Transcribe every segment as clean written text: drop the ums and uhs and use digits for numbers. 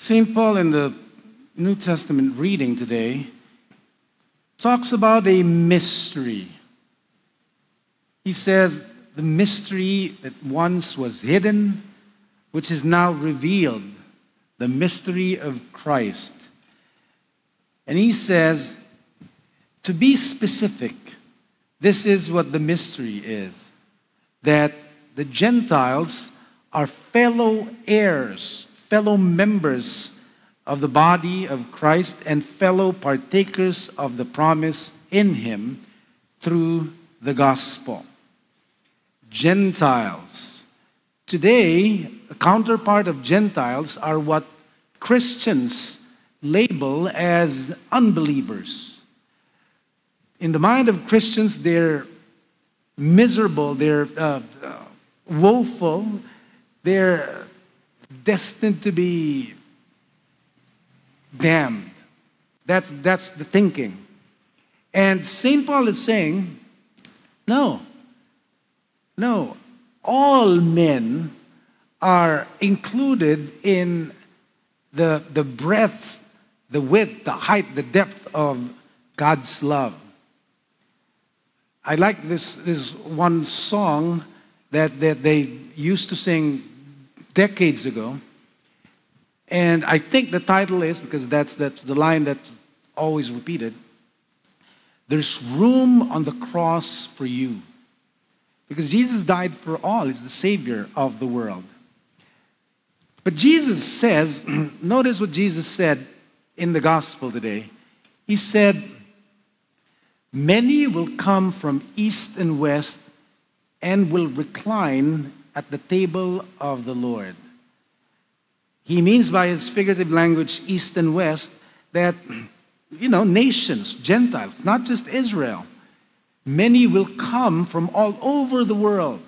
St. Paul in the New Testament reading today talks about a mystery. He says the mystery that once was hidden, which is now revealed, the mystery of Christ. And he says, to be specific, this is what the mystery is, that the Gentiles are fellow heirs, fellow members of the body of Christ and fellow partakers of the promise in Him through the gospel. Gentiles. Today, a counterpart of Gentiles are what Christians label as unbelievers. In the mind of Christians, they're miserable, they're woeful, they're destined to be damned. That's the thinking. And St. Paul is saying, no, all men are included in the breadth, the width, the height, the depth of God's love. I like this one song that they used to sing decades ago. And I think the title is, because that's the line that's always repeated, there's room on the cross for you. Because Jesus died for all. He's the Savior of the world. But Jesus says, notice what Jesus said in the gospel today. He said, many will come from east and west and will recline at the table of the Lord. He means by his figurative language, east and west, that, nations, Gentiles, not just Israel. Many will come from all over the world.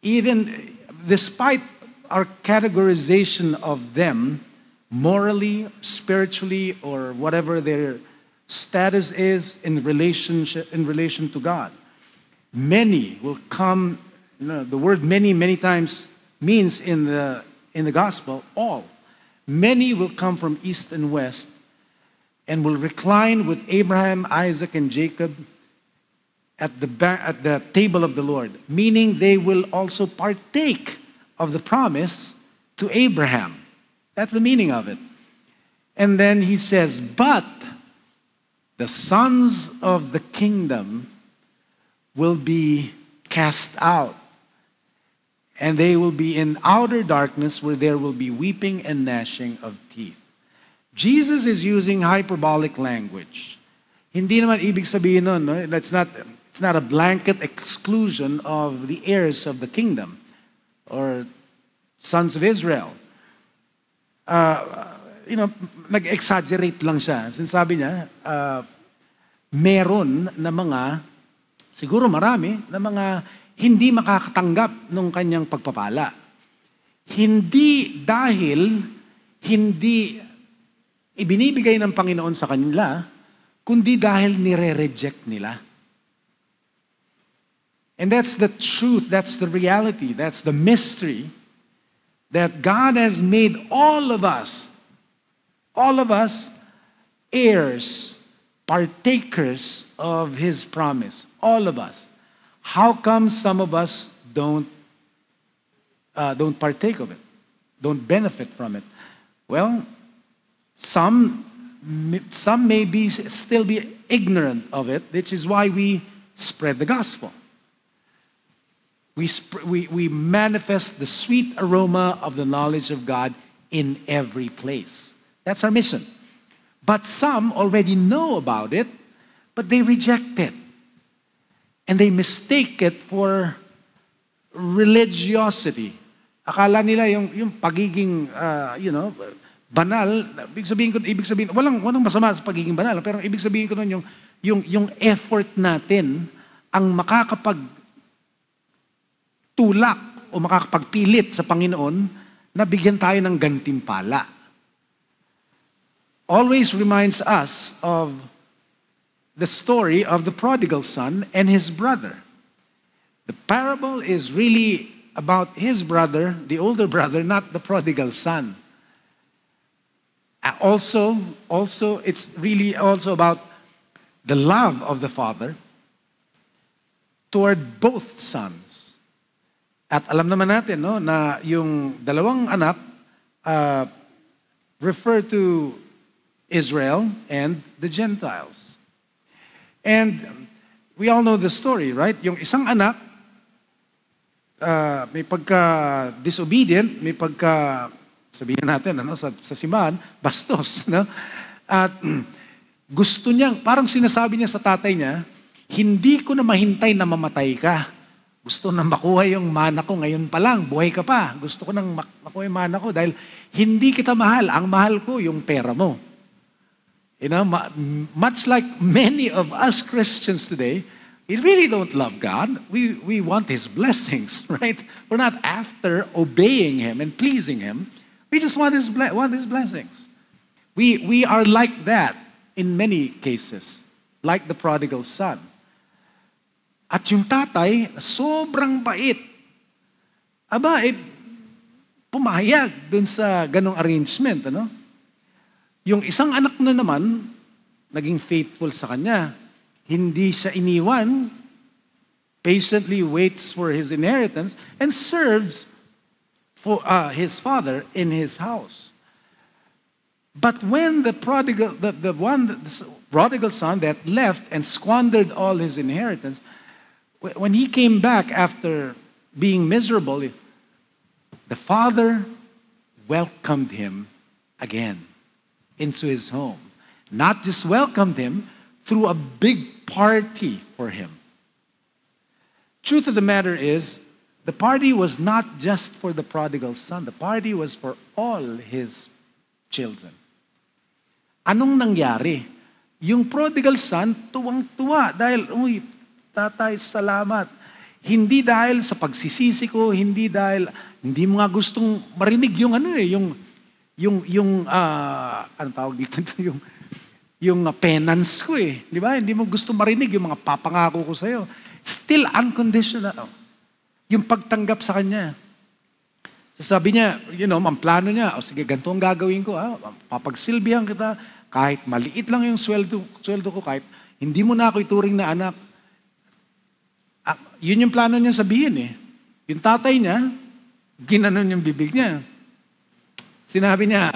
Even despite our categorization of them, morally, spiritually, or whatever their status is in relation to God. Many will come. The word many times means in the gospel, all. Many will come from east and west and will recline with Abraham, Isaac, and Jacob at the table of the Lord, meaning they will also partake of the promise to Abraham. That's the meaning of it. And then he says, but the sons of the kingdom will be cast out, and they will be in outer darkness where there will be weeping and gnashing of teeth. Jesus is using hyperbolic language. Hindi naman ibig sabihin nun, no? It's not a blanket exclusion of the heirs of the kingdom or sons of Israel. Nag-exaggerate lang siya. Sinasabi niya, meron na mga, siguro marami, na mga hindi makakatanggap ng kanyang pagpapala. Hindi dahil hindi ibinibigay ng Panginoon sa kanila, kundi dahil nire-reject nila. And that's the truth, that's the reality, that's the mystery that God has made all of us heirs, partakers of His promise. All of us. How come some of us don't partake of it, don't benefit from it? Well, some may still be ignorant of it, which is why we spread the gospel. We manifest the sweet aroma of the knowledge of God in every place. That's our mission. But some already know about it, but they reject it. And they mistake it for religiosity. Akala nila yung pagiging, banal, ibig sabihin, walang masama sa pagiging banal, pero ibig sabihin ko nun yung effort natin ang makakapagtulak o makakapagpilit sa Panginoon na bigyan tayo ng gantimpala. Always reminds us of the story of the prodigal son and his brother. The parable is really about his brother, the older brother, not the prodigal son. Also, it's really also about the love of the Father toward both sons. At alam naman natin, no, na yung dalawang anak refer to Israel and the Gentiles. And we all know the story, right? Yung isang anak, may pagka-disobedient, may pagka, sabihin natin, ano, sa simbahan, bastos, no? At gusto niyang, parang sinasabi niya sa tatay niya, hindi ko na mahintay na mamatay ka. Gusto nang makuha yung mana ko ngayon pa lang, buhay ka pa. Gusto ko nang makuha yung mana ko dahil hindi kita mahal. Ang mahal ko yung pera mo. You know, much like many of us Christians today, we really don't love God. We want His blessings, right? We're not after obeying Him and pleasing Him. We just want His blessings. We are like that in many cases, like the prodigal son. At yung tatay, sobrang bait. Pumayag dun sa ganong arrangement, ano? Yung isang anak na naman, naging faithful sa kanya. Hindi siya iniwan, patiently waits for his inheritance, and serves for his father in his house. But when the prodigal son that left and squandered all his inheritance, when he came back after being miserable, the father welcomed him again into his home. Not just welcomed him, threw a big party for him. Truth of the matter is, the party was not just for the prodigal son. The party was for all his children. Anong nangyari? Yung prodigal son, tuwang-tuwa dahil, tatay, salamat. Hindi dahil sa pagsisisi ko, hindi dahil, hindi mo nga gustong marinig yung ano tawag dito, yung penance ko eh. Di ba? Hindi mo gusto marinig yung mga papangako ko sa'yo. Still unconditional. Yung pagtanggap sa kanya. Sabi niya, ang plano niya, sige, ganito ang gagawin ko. Papagsilbihan kita, kahit maliit lang yung sweldo ko, kahit hindi mo na ako ituring na anak. Yun yung plano niya sabihin eh. Yung tatay niya, ginanon yung bibig niya. Sinabi niya,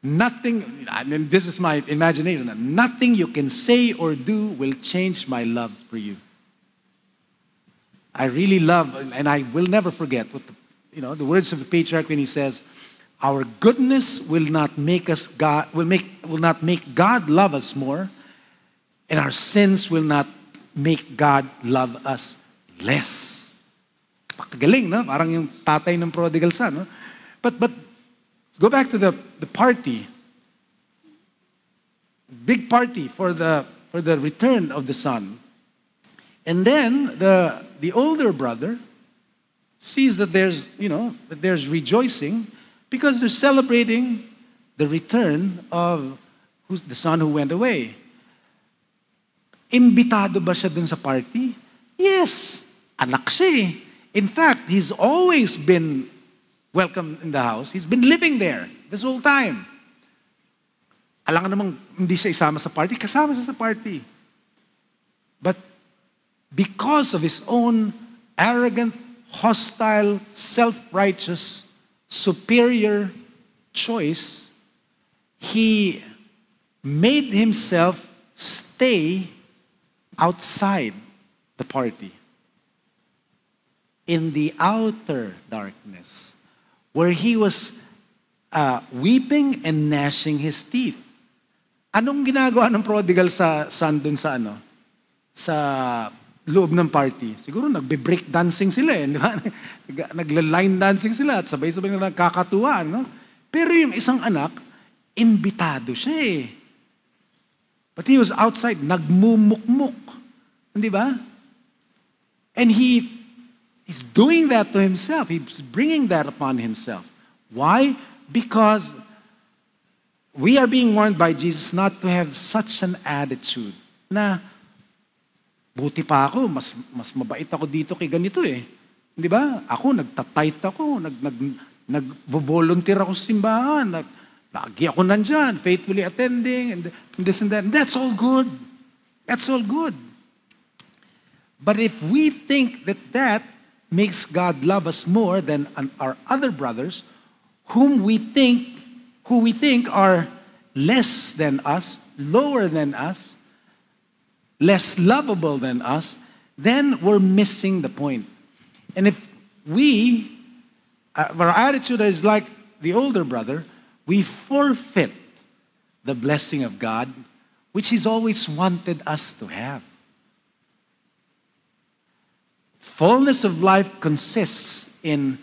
nothing, and this is my imagination, nothing you can say or do will change my love for you. I really love, and I will never forget what the words of the patriarch when he says, "Our goodness will not make God love us more, and our sins will not make God love us less." Pakagaling, no? Parang yung tatay ng prodigal son, no? But go back to the party. Big party for the return of the son. And then the older brother sees that there's rejoicing because they're celebrating the return of the son who went away. Imbitado ba siya dun sa party? Yes. Anak siya eh. In fact, he's always been welcome in the house. He's been living there this whole time. Alam nga namang hindi siya isama sa party, kasama siya sa party. But because of his own arrogant, hostile, self-righteous, superior choice, he made himself stay outside the party, in the outer darkness, where he was weeping and gnashing his teeth. Anong ginagawa ng prodigal sa son dun sa sa loob ng party? Siguro nagbe-break dancing sila eh, di ba? Nagla-line dancing sila at sabay-sabay na nagkakatuwaan, no? Pero yung isang anak, imbitado siya eh. But he was outside, nagmumukmuk. Di ba? And he's doing that to himself. He's bringing that upon himself. Why? Because we are being warned by Jesus not to have such an attitude na buti pa ako, mas mabait ako dito kay ganito eh. Di ba? Ako, nagtatithe ako, nag-volunteer ako sa simbahan, Lagi ako nandyan, faithfully attending, and this and that. And that's all good. That's all good. But if we think that that makes God love us more than our other brothers, who we think are less than us, lower than us, less lovable than us, then we're missing the point. And if our attitude is like the older brother, we forfeit the blessing of God, which He's always wanted us to have. Fullness of life consists in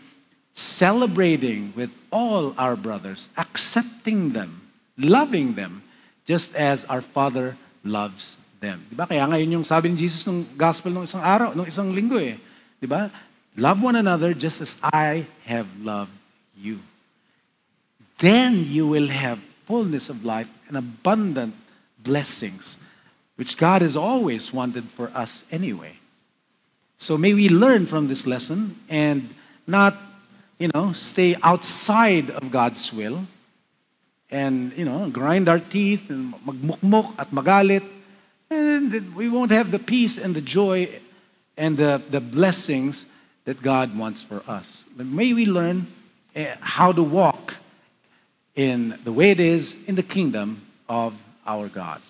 celebrating with all our brothers, accepting them, loving them, just as our Father loves them. Diba? Kaya ngayon yung sabi ni Jesus ng gospel nung isang araw, nung isang linggo eh. Diba? Love one another just as I have loved you. Then you will have fullness of life and abundant blessings, which God has always wanted for us anyway. So may we learn from this lesson and not, stay outside of God's will and, grind our teeth and magmukmuk at magalit. And we won't have the peace and the joy and the blessings that God wants for us. But may we learn how to walk in the way it is in the kingdom of our God.